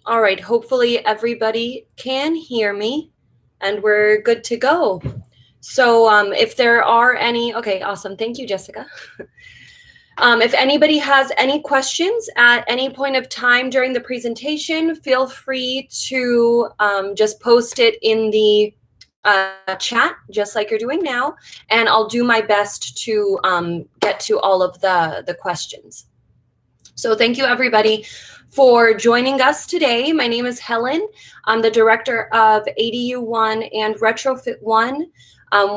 All right, hopefully everybody can hear me and we're good to go. So if there are any, okay, awesome. Thank you, Jessica. If anybody has any questions at any point of time during the presentation, feel free to just post it in the chat, just like you're doing now, and I'll do my best to get to all of the questions. So thank you, everybody, for joining us today. My name is Helen. I'm the director of ADU1 and Retrofit 1.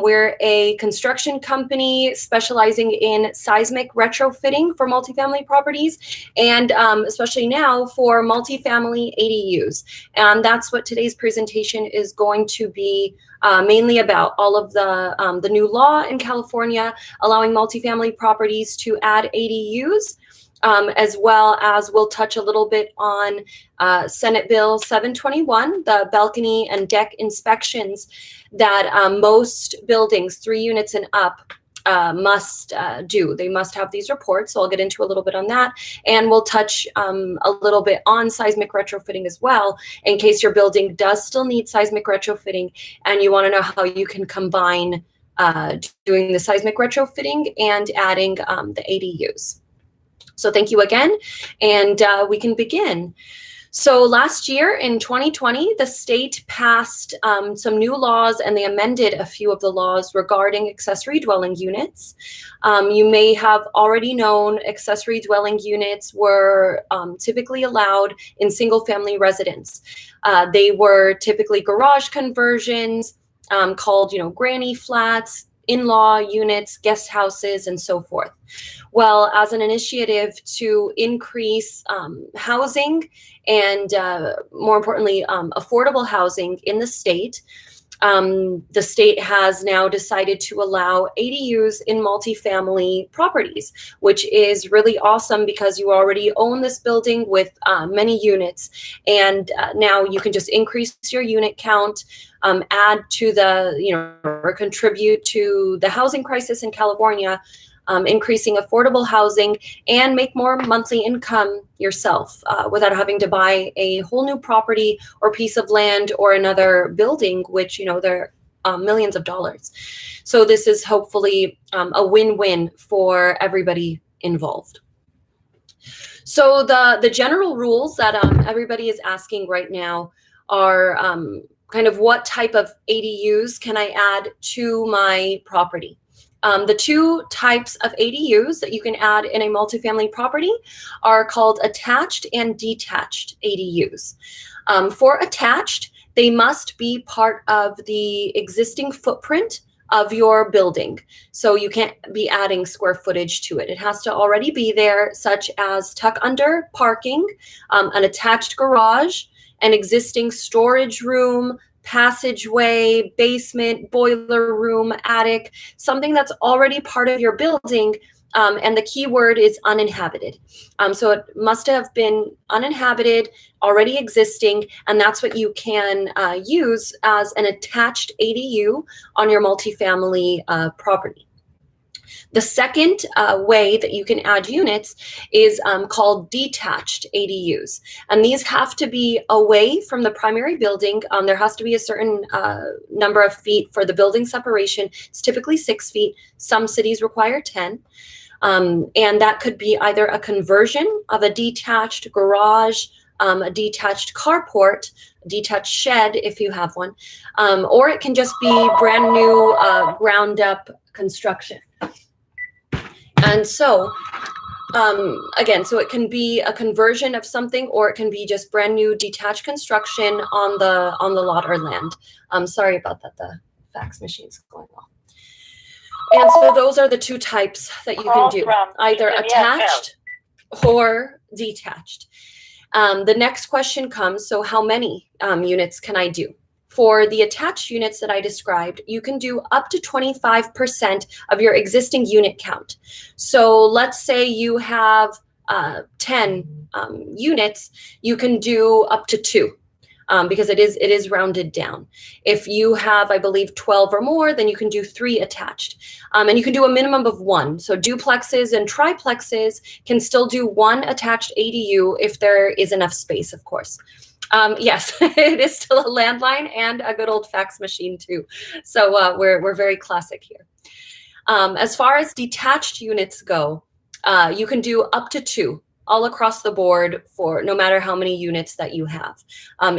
We're a construction company specializing in seismic retrofitting for multifamily properties, and especially now for multifamily ADUs. And that's what today's presentation is going to be mainly about. All of the new law in California allowing multifamily properties to add ADUs. As well as we'll touch a little bit on Senate Bill 721, the balcony and deck inspections that most buildings, 3 units and up, must do. They must have these reports, so I'll get into a little bit on that. And we'll touch a little bit on seismic retrofitting as well, in case your building does still need seismic retrofitting and you want to know how you can combine doing the seismic retrofitting and adding the ADUs. So thank you again, and we can begin. So last year in 2020, the state passed some new laws, and they amended a few of the laws regarding accessory dwelling units. You may have already known accessory dwelling units were typically allowed in single-family residence. They were typically garage conversions called, granny flats, in-law units, guest houses, and so forth. Well, as an initiative to increase housing and more importantly, affordable housing in the state has now decided to allow ADUs in multifamily properties, which is really awesome because you already own this building with many units, and now you can just increase your unit count, add to the, or contribute to the housing crisis in California, increasing affordable housing, and make more monthly income yourself without having to buy a whole new property or piece of land or another building, which, they're millions of dollars. So this is hopefully a win-win for everybody involved. So the general rules that everybody is asking right now are kind of what type of ADUs can I add to my property? The 2 types of ADUs that you can add in a multifamily property are called attached and detached ADUs. For attached, they must be part of the existing footprint of your building. So you can't be adding square footage to it. It has to already be there, such as tuck under parking, an attached garage, an existing storage room, passageway, basement, boiler room, attic, something that's already part of your building, and the key word is uninhabited. So it must have been uninhabited, already existing, and that's what you can use as an attached ADU on your multifamily property. The second way that you can add units is called detached ADUs. And these have to be away from the primary building. There has to be a certain number of feet for the building separation. It's typically 6 feet. Some cities require 10. And that could be either a conversion of a detached garage, a detached carport, detached shed if you have one, or it can just be brand new ground up construction. And so, again, so it can be a conversion of something, or it can be just brand new detached construction on the lot or land. Sorry about that, the fax machine's going off. And so those are the 2 types that you can do, either attached or detached. The next question comes, so how many units can I do? For the attached units that I described, you can do up to 25% of your existing unit count. So let's say you have 10 units, you can do up to 2. Because it is rounded down. If you have, I believe, 12 or more, then you can do 3 attached. And you can do a minimum of 1. So duplexes and triplexes can still do 1 attached ADU if there is enough space, of course. Yes, it is still a landline and a good old fax machine too. So we're very classic here. As far as detached units go, you can do up to 2 all across the board for no matter how many units that you have.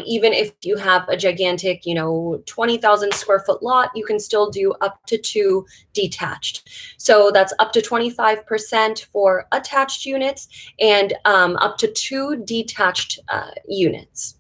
Even if you have a gigantic, 20,000 square foot lot, you can still do up to 2 detached. So that's up to 25% for attached units and up to 2 detached units.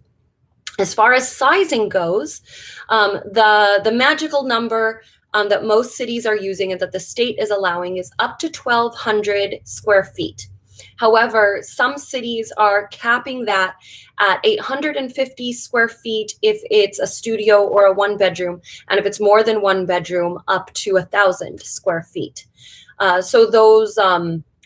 As far as sizing goes, the magical number that most cities are using and that the state is allowing is up to 1,200 square feet. However, some cities are capping that at 850 square feet if it's a studio or a 1-bedroom, and if it's more than 1 bedroom, up to 1,000 square feet. So those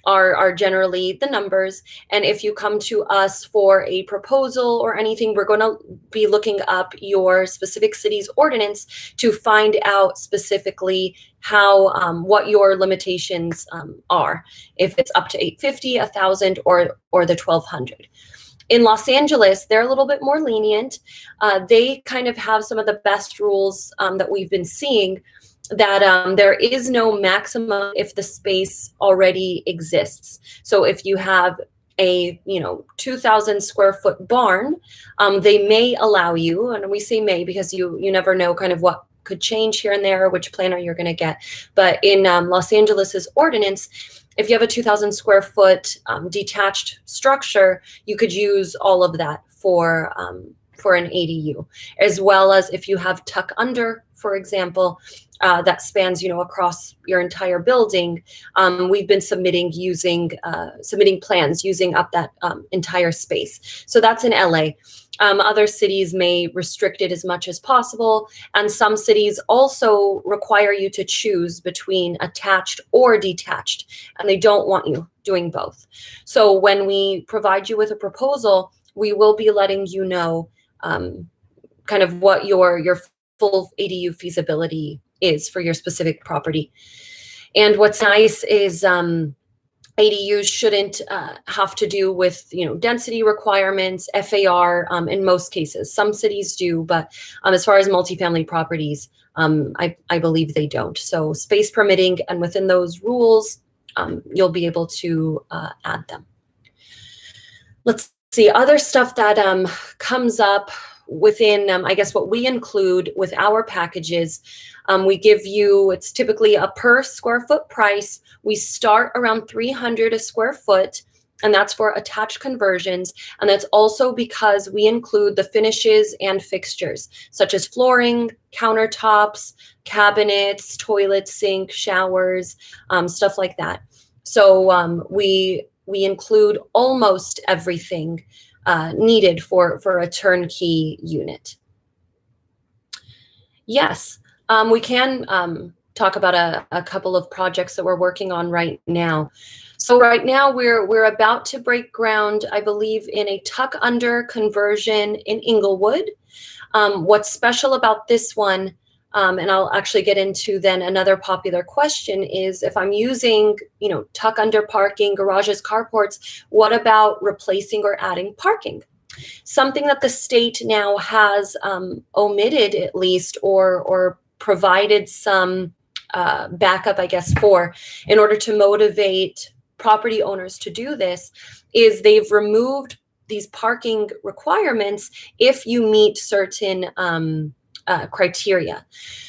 are generally the numbers. And if you come to us for a proposal or anything, we're going to be looking up your specific city's ordinance to find out specifically how what your limitations are, if it's up to 850, 1,000, or the 1,200. In Los Angeles, they're a little bit more lenient. They kind of have some of the best rules that we've been seeing, that there is no maximum if the space already exists. So if you have a 2,000 square foot barn, they may allow you, and we say may because you never know kind of what could change here and there, which planner you're going to get. But in Los Angeles's ordinance, if you have a 2,000 square foot detached structure, you could use all of that for an ADU, as well as if you have tuck under, for example, that spans across your entire building. We've been submitting plans using up that entire space. So that's in LA. Other cities may restrict it as much as possible, and some cities also require you to choose between attached or detached, and they don't want you doing both. So when we provide you with a proposal, we will be letting you know kind of what your full ADU feasibility is for your specific property. And what's nice is ADUs shouldn't have to do with density requirements, FAR in most cases. Some cities do, but as far as multifamily properties, I believe they don't. So space permitting, and within those rules, you'll be able to add them. Let's see, other stuff that comes up within, I guess, what we include with our packages. We give you, it's typically a per square foot price. We start around 300 a square foot, and that's for attached conversions. And that's also because we include the finishes and fixtures, such as flooring, countertops, cabinets, toilets, sink, showers, stuff like that. So we include almost everything needed for a turnkey unit. Yes, we can talk about a couple of projects that we're working on right now. So right now we're about to break ground, I believe, in a tuck under conversion in Inglewood. What's special about this one, and I'll actually get into then another popular question, is if I'm using, tuck under parking, garages, carports, what about replacing or adding parking? Something that the state now has omitted, at least, or provided some backup, I guess, for, in order to motivate property owners to do this, is they've removed these parking requirements if you meet certain criteria.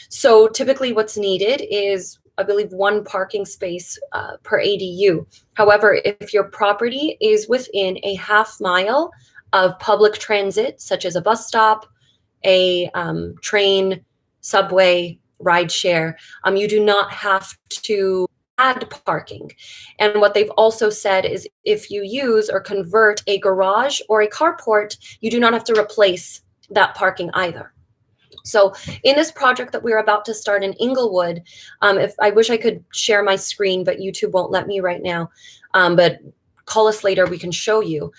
So typically what's needed is, I believe, 1 parking space per ADU. However, if your property is within a half mile of public transit, such as a bus stop, a train, subway, ride share, you do not have to add parking. And what they've also said is if you use or convert a garage or a carport, you do not have to replace that parking either. So in this project that we're about to start in Inglewood, if I wish I could share my screen, but YouTube won't let me right now, but call us later, we can show you.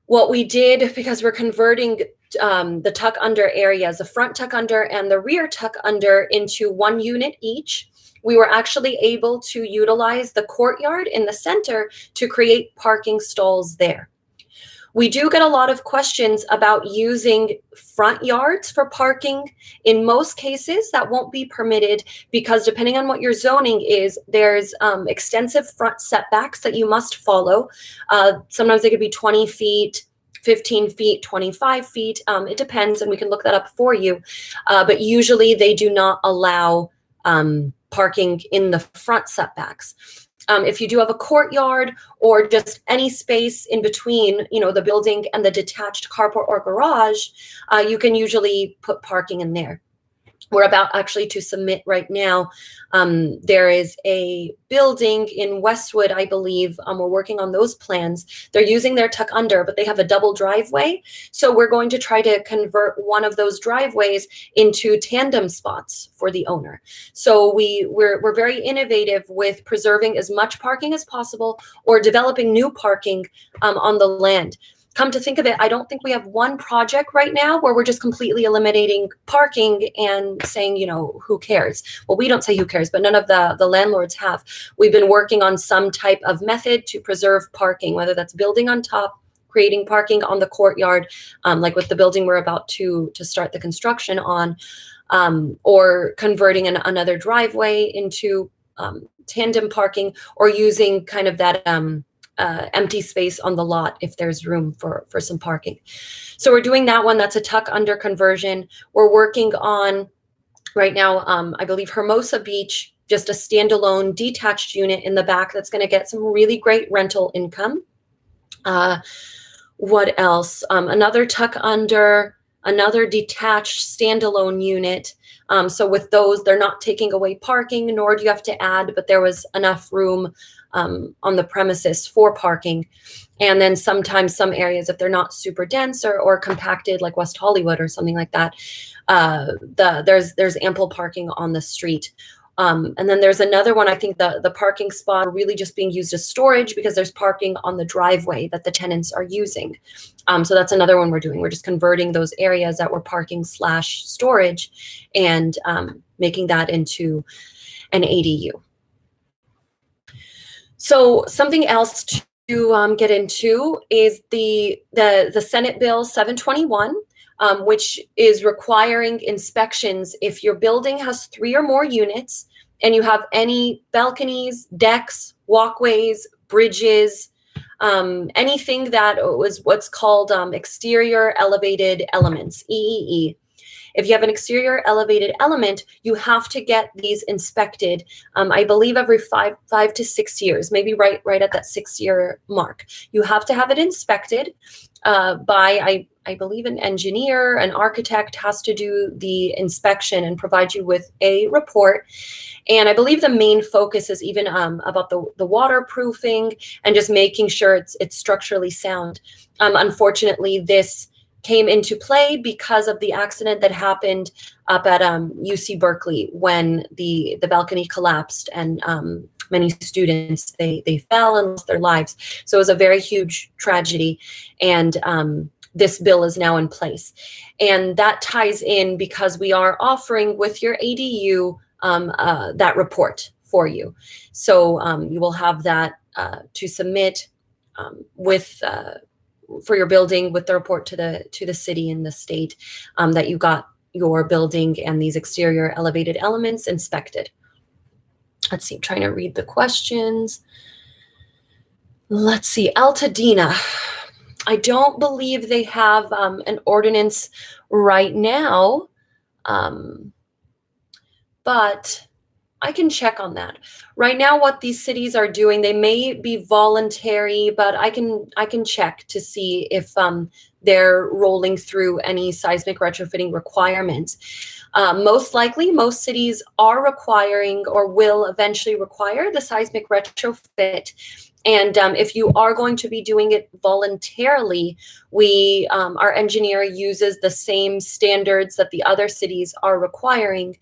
What we did, because we're converting the tuck under areas, the front tuck under and the rear tuck under, into 1 unit each, we were actually able to utilize the courtyard in the center to create parking stalls there. We do get a lot of questions about using front yards for parking. In most cases, that won't be permitted because depending on what your zoning is, there's extensive front setbacks that you must follow. Sometimes they could be 20 feet, 15 feet, 25 feet. It depends, and we can look that up for you. But usually they do not allow parking in the front setbacks. If you do have a courtyard or just any space in between, the building and the detached carport or garage, you can usually put parking in there. We're about actually to submit right now. There is a building in Westwood, I believe. We're working on those plans. They're using their tuck under, but they have a double driveway. So we're going to try to convert one of those driveways into tandem spots for the owner. So we're very innovative with preserving as much parking as possible or developing new parking on the land. Come to think of it, I don't think we have one project right now where we're just completely eliminating parking and saying, who cares? Well, we don't say who cares, but none of the landlords have. We've been working on some type of method to preserve parking, whether that's building on top, creating parking on the courtyard, like with the building we're about to start the construction on, or converting another driveway into tandem parking, or using kind of that empty space on the lot if there's room for some parking. So we're doing that one. That's a tuck under conversion. We're working on right now, I believe Hermosa Beach, just a standalone detached unit in the back that's going to get some really great rental income. What else? Another tuck under, another detached standalone unit. So with those, they're not taking away parking, nor do you have to add, but there was enough room on the premises for parking. And then sometimes some areas, if they're not super dense or compacted, like West Hollywood or something like that, there's ample parking on the street. And then there's another one, I think the parking spot really just being used as storage because there's parking on the driveway that the tenants are using. So that's another one we're doing. We're just converting those areas that were parking / storage and making that into an ADU. So something else to get into is the Senate Bill 721, which is requiring inspections if your building has 3 or more units and you have any balconies, decks, walkways, bridges, anything that was what's called exterior elevated elements, EEE. If you have an exterior elevated element, you have to get these inspected, I believe every 5 to 6 years, maybe right at that 6-year mark. You have to have it inspected by, I believe, an engineer, an architect has to do the inspection and provide you with a report. And I believe the main focus is even about the waterproofing and just making sure it's structurally sound. Unfortunately, this came into play because of the accident that happened up at UC Berkeley when the balcony collapsed and many students, they fell and lost their lives. So it was a very huge tragedy. And this bill is now in place. And that ties in because we are offering with your ADU that report for you. So you will have that to submit with for your building with the report to the city and the state that you got your building and these exterior elevated elements inspected. Let's see, I'm trying to read the questions. Let's see, Altadena. I don't believe they have an ordinance right now, but I can check on that. Right now, what these cities are doing, they may be voluntary, but I can check to see if they're rolling through any seismic retrofitting requirements. Most likely, most cities are requiring or will eventually require the seismic retrofit. And if you are going to be doing it voluntarily, our engineer uses the same standards that the other cities are requiring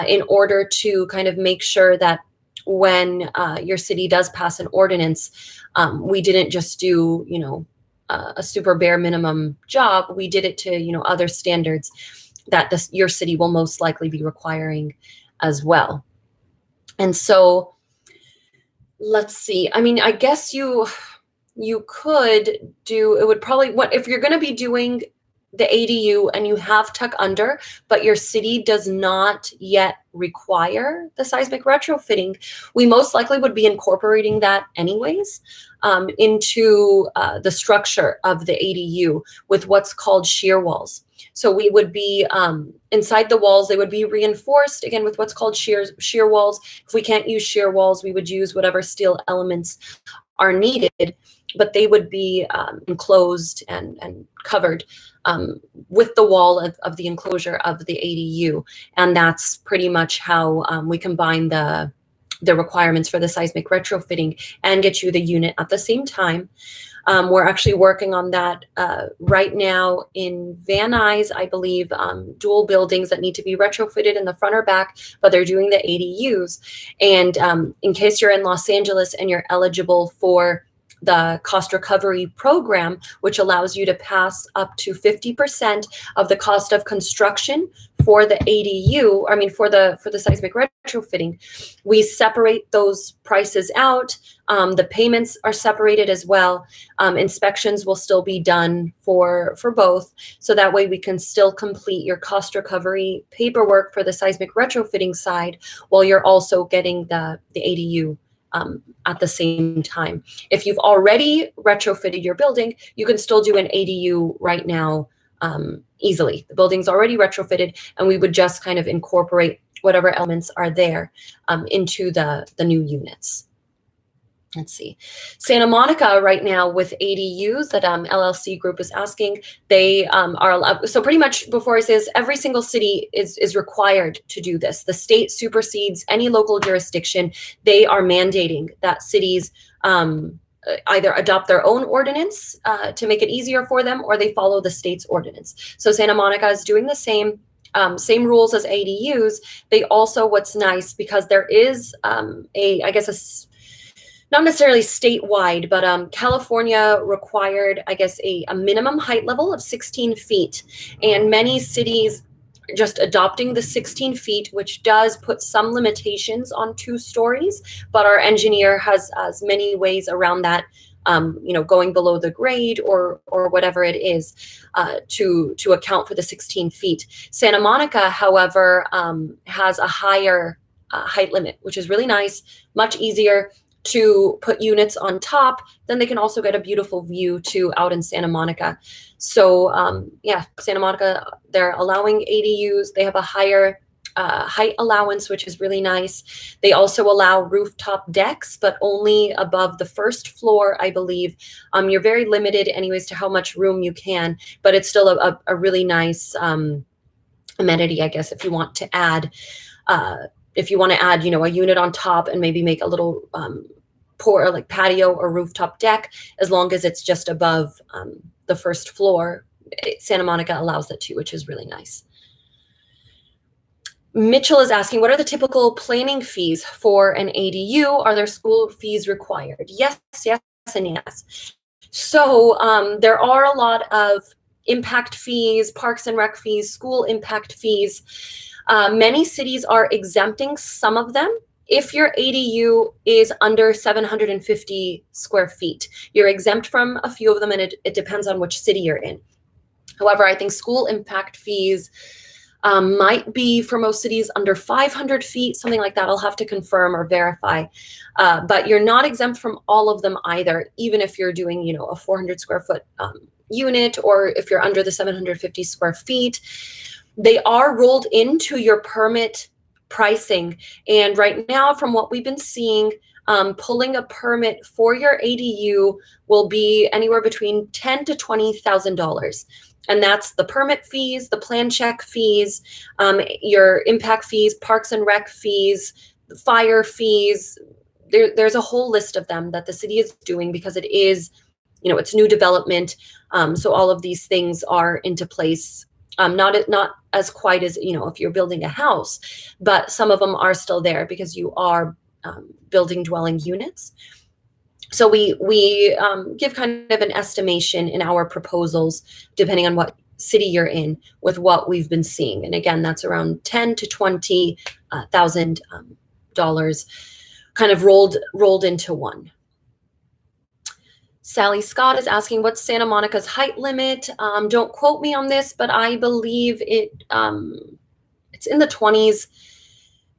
in order to kind of make sure that when your city does pass an ordinance, we didn't just do, a super bare minimum job. We did it to, other standards that your city will most likely be requiring as well. And so let's see. I mean, I guess you you could do, it would probably, what if you're going to be doing the ADU and you have tuck under, but your city does not yet require the seismic retrofitting, we most likely would be incorporating that anyways into the structure of the ADU with what's called shear walls. So we would be inside the walls, they would be reinforced again with what's called shear walls. If we can't use shear walls, we would use whatever steel elements are needed, but they would be enclosed and covered with the wall of the enclosure of the ADU. And that's pretty much how we combine the requirements for the seismic retrofitting and get you the unit at the same time. We're actually working on that right now in Van Nuys, I believe, dual buildings that need to be retrofitted in the front or back, but they're doing the ADUs. And in case you're in Los Angeles and you're eligible for the cost recovery program, which allows you to pass up to 50% of the cost of construction for the ADU, I mean, for the seismic retrofitting, we separate those prices out. The payments are separated as well. Inspections will still be done for both. So that way we can still complete your cost recovery paperwork for the seismic retrofitting side while you're also getting the ADU at the same time. If you've already retrofitted your building, you can still do an ADU right now easily. The building's already retrofitted, and we would just kind of incorporate whatever elements are there into the new units. Let's see. Santa Monica right now with ADUs that LLC group is asking, they are allowed. So pretty much before I say this, every single city is required to do this. The state supersedes any local jurisdiction. They are mandating that cities either adopt their own ordinance to make it easier for them, or they follow the state's ordinance. So Santa Monica is doing the same rules as ADUs. They also, what's nice, because there is not necessarily statewide, but California required, I guess, a minimum height level of 16 feet. And many cities just adopting the 16 feet, which does put some limitations on 2 stories, but our engineer has many ways around that, going below the grade or whatever it is to account for the 16 feet. Santa Monica, however, has a higher height limit, which is really nice, much easier to put units on top. Then they can also get a beautiful view too out in Santa Monica. So Santa Monica, they're allowing ADUs. They have a higher height allowance, which is really nice. They also allow rooftop decks, but only above the first floor, I believe. You're very limited anyways to how much room you can, but it's still a really nice amenity, I guess, if you want to add a unit on top and maybe make a little patio or rooftop deck, as long as it's just above the first floor. Santa Monica allows that too, which is really nice. Mitchell is asking, what are the typical planning fees for an ADU? Are there school fees required? Yes, and yes. So there are a lot of impact fees, parks and rec fees, school impact fees. Many cities are exempting some of them. If your ADU is under 750 square feet, you're exempt from a few of them, and it depends on which city you're in. However, I think school impact fees might be for most cities under 500 feet, something like that. I'll have to confirm or verify. But you're not exempt from all of them either, even if you're doing, a 400 square foot unit, or if you're under the 750 square feet. They are rolled into your permit pricing. And right now, from what we've been seeing, pulling a permit for your ADU will be anywhere between $10,000 to $20,000. And that's the permit fees, the plan check fees, your impact fees, parks and rec fees, fire fees. There's a whole list of them that the city is doing because it is, it's new development. So all of these things are into place. Not as quite as, if you're building a house, but some of them are still there because you are building dwelling units. So we give kind of an estimation in our proposals, depending on what city you're in, with what we've been seeing. And again, that's around $10,000 to $20,000 kind of rolled into one. Sally Scott is asking, what's Santa Monica's height limit? Don't quote me on this, but I believe it's in the 20s,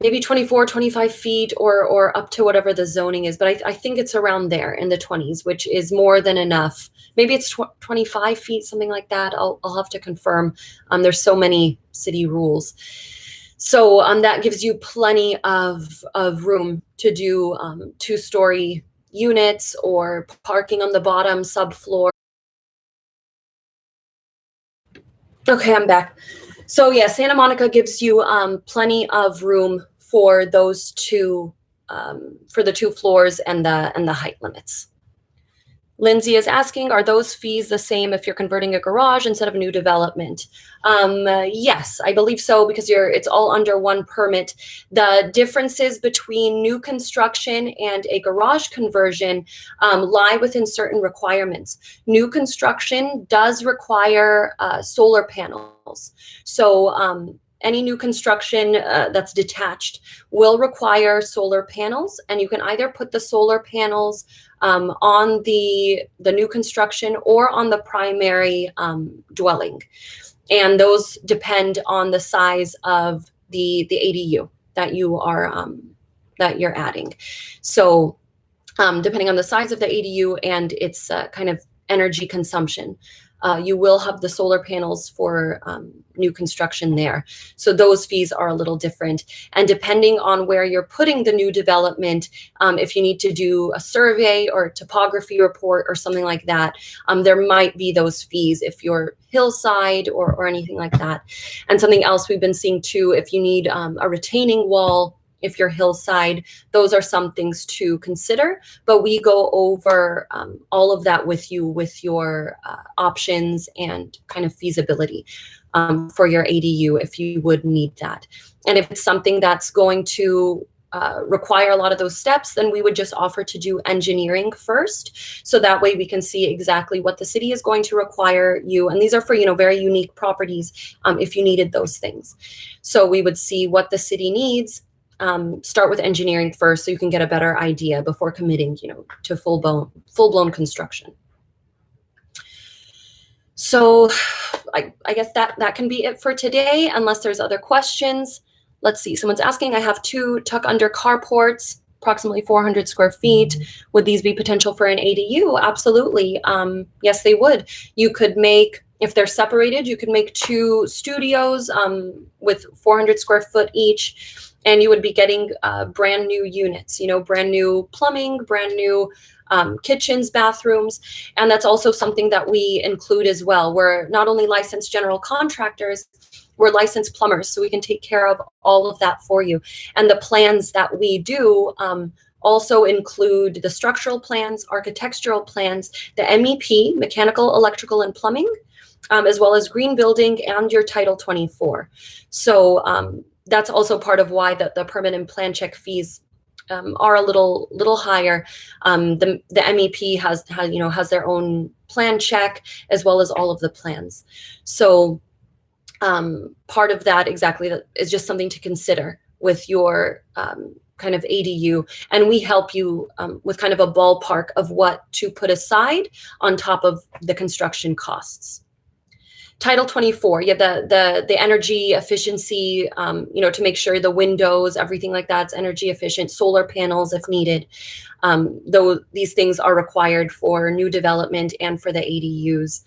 maybe 24, 25 feet, or up to whatever the zoning is. But I think it's around there in the 20s, which is more than enough. Maybe it's 25 feet, something like that. I'll have to confirm. There's so many city rules. So that gives you plenty of room to do 2-story units or parking on the bottom subfloor. Okay, I'm back. So yeah, Santa Monica gives you plenty of room for those two, for the 2 floors and the height limits. Lindsay is asking, are those fees the same if you're converting a garage instead of a new development? Yes, I believe so, because it's all under one permit. The differences between new construction and a garage conversion lie within certain requirements. New construction does require solar panels. So any new construction that's detached will require solar panels, and you can either put the solar panels on the new construction or on the primary dwelling. And those depend on the size of the ADU that that you're adding. So depending on the size of the ADU and its kind of energy consumption, you will have the solar panels for new construction there. So those fees are a little different. And depending on where you're putting the new development, if you need to do a survey or topography report or something like that, there might be those fees if you're hillside or anything like that. And something else we've been seeing too, if you need a retaining wall, if you're hillside, those are some things to consider, but we go over all of that with you with your options and kind of feasibility for your ADU if you would need that. And if it's something that's going to require a lot of those steps, then we would just offer to do engineering first. So that way we can see exactly what the city is going to require you. And these are for, very unique properties if you needed those things. So we would see what the city needs. Start with engineering first so you can get a better idea before committing, to full-blown construction. So I guess that can be it for today, unless there's other questions. Let's see, someone's asking, I have 2 tuck under carports, approximately 400 square feet. Would these be potential for an ADU? Absolutely. Yes, they would. You could make, if they're separated, you could make 2 studios with 400 square foot each. And you would be getting brand new units, brand new plumbing, brand new kitchens, bathrooms. And that's also something that we include as well. We're not only licensed general contractors, we're licensed plumbers, so we can take care of all of that for you. And the plans that we do also include the structural plans, architectural plans, the MEP, mechanical, electrical, and plumbing, as well as green building and your Title 24. So that's also part of why the permit and plan check fees are a little higher. The MEP has their own plan check as well as all of the plans. So part of that exactly is just something to consider with your kind of ADU, and we help you with kind of a ballpark of what to put aside on top of the construction costs. Title 24, you have the energy efficiency, to make sure the windows, everything like that's energy efficient, solar panels if needed. Though these things are required for new development and for the ADUs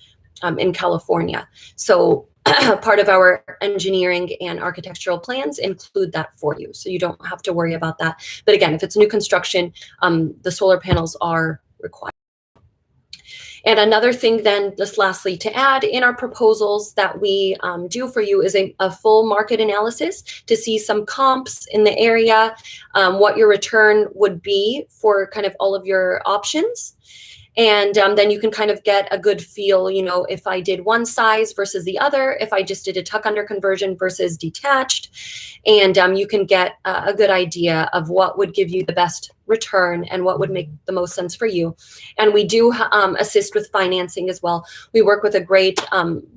in California. So part of our engineering and architectural plans include that for you. So you don't have to worry about that. But again, if it's new construction, the solar panels are required. And another thing then, just lastly to add, in our proposals that we do for you is a full market analysis to see some comps in the area, what your return would be for kind of all of your options. And then you can kind of get a good feel, if I did one size versus the other, if I just did a tuck under conversion versus detached, and you can get a good idea of what would give you the best return and what would make the most sense for you. And we do assist with financing as well. We work with a great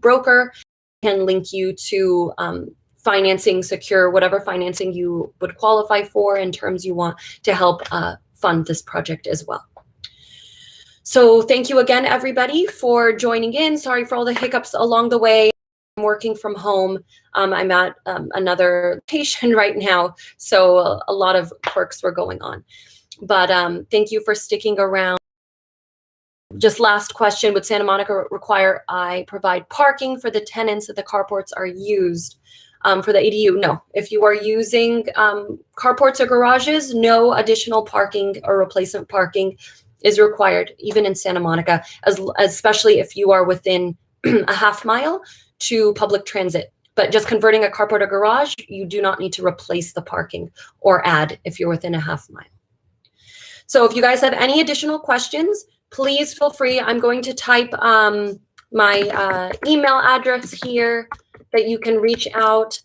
broker, can link you to financing, secure whatever financing you would qualify for and terms you want to help fund this project as well. So thank you again, everybody, for joining in. Sorry for all the hiccups along the way. I'm working from home. I'm at another location right now, so a lot of quirks were going on. But thank you for sticking around. Just last question, would Santa Monica require I provide parking for the tenants that the carports are used? For the ADU, no. If you are using carports or garages, no additional parking or replacement parking is required, even in Santa Monica, especially if you are within a half mile to public transit. But just converting a carport or garage, you do not need to replace the parking or add if you're within a half mile. So if you guys have any additional questions, please feel free. I'm going to type my email address here that you can reach out.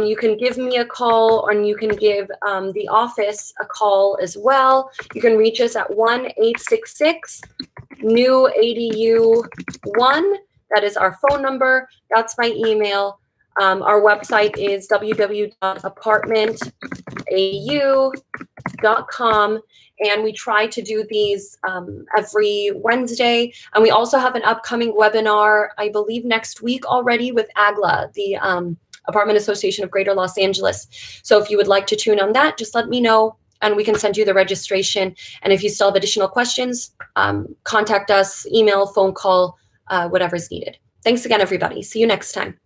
You can give me a call, and you can give the office a call as well. You can reach us at 1-866-NEW-ADU1. That is our phone number. That's my email. Our website is www.apartmentau.com. And we try to do these every Wednesday. And we also have an upcoming webinar, I believe next week already, with AGLA, the Apartment Association of Greater Los Angeles. So if you would like to tune on that, just let me know and we can send you the registration. And if you still have additional questions, contact us, email, phone call, whatever's needed. Thanks again, everybody. See you next time.